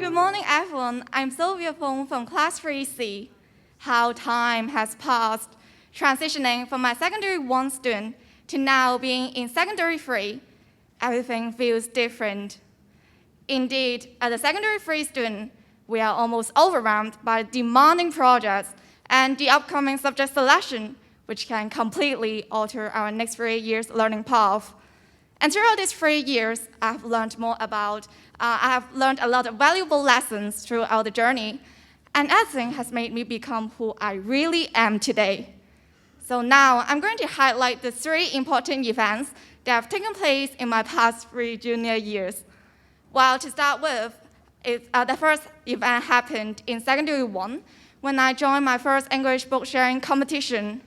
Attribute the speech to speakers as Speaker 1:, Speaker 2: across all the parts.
Speaker 1: Good morning, everyone. I'm Sophia Fung from Class 3C. How time has passed, transitioning from my Secondary 1 student to now being in Secondary 3, everything feels different. Indeed, as a Secondary 3 student, we are almost overwhelmed by demanding projects and the upcoming subject selection, which can completely alter our next 3 years' learning path. And throughout these 3 years, I have learned a lot of valuable lessons throughout the journey, and everything has made me become who I really am today. So now I'm going to highlight the 3 important events that have taken place in my past 3 junior years. Well, to start with, the first event happened in Secondary 1 when I joined my first English book sharing competition.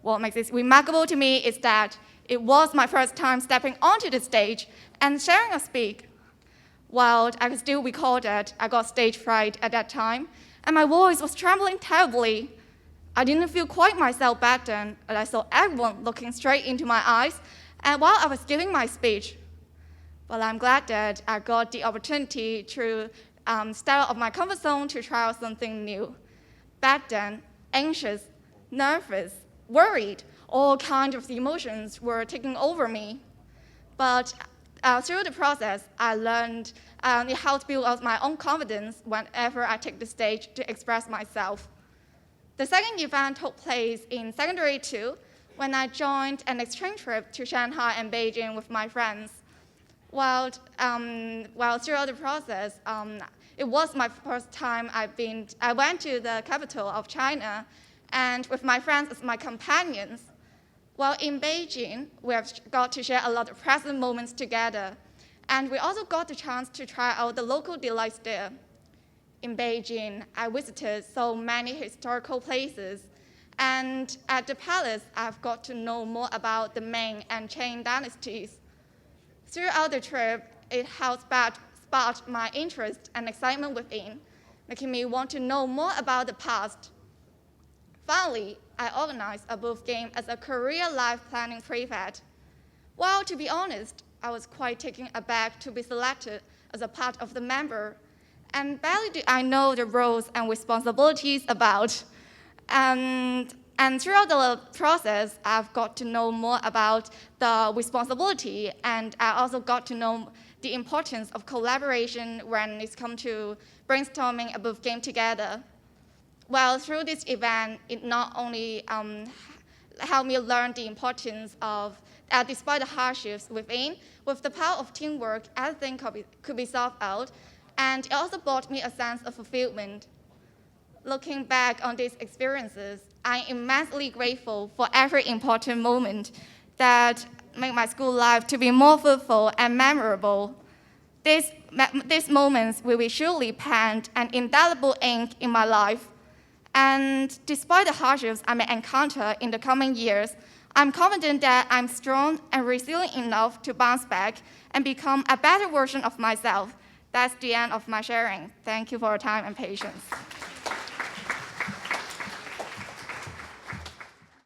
Speaker 1: What makes this remarkable to me is that it was my first time stepping onto the stage and sharing a speak. While I can still recall that I got stage fright at that time, and my voice was trembling terribly. I didn't feel quite myself back then, and I saw everyone looking straight into my eyes and while I was giving my speech. But I'm glad that I got the opportunity to step out of my comfort zone to try out something new. Back then, anxious, nervous, worried, all kinds of emotions were taking over me. But through the process, I learned how to build up my own confidence whenever I take the stage to express myself. The second event took place in Secondary 2 when I joined an exchange trip to Shanghai and Beijing with my friends. While throughout the process, it was my first time I went to the capital of China, and with my friends as my companions. While in Beijing, we have got to share a lot of pleasant moments together, and we also got the chance to try out the local delights there. In Beijing, I visited so many historical places, and at the palace, I've got to know more about the Ming and Qing dynasties. Throughout the trip, it has sparked my interest and excitement within, making me want to know more about the past. Finally, I organized a booth game as a career life planning prefect. Well, to be honest, I was quite taken aback to be selected as a part of the member, and barely did I know the roles and responsibilities about. And throughout the process, I've got to know more about the responsibility, and I also got to know the importance of collaboration when it's come to brainstorming a booth game together. Well, through this event, it not only helped me learn the importance of, despite the hardships within, with the power of teamwork, everything could be solved out, and it also brought me a sense of fulfillment. Looking back on these experiences, I'm immensely grateful for every important moment that make my school life to be more fruitful and memorable. These moments will be surely penned an indelible ink in my life. And despite the hardships I may encounter in the coming years, I'm confident that I'm strong and resilient enough to bounce back and become a better version of myself. That's the end of my sharing. Thank you for your time and patience.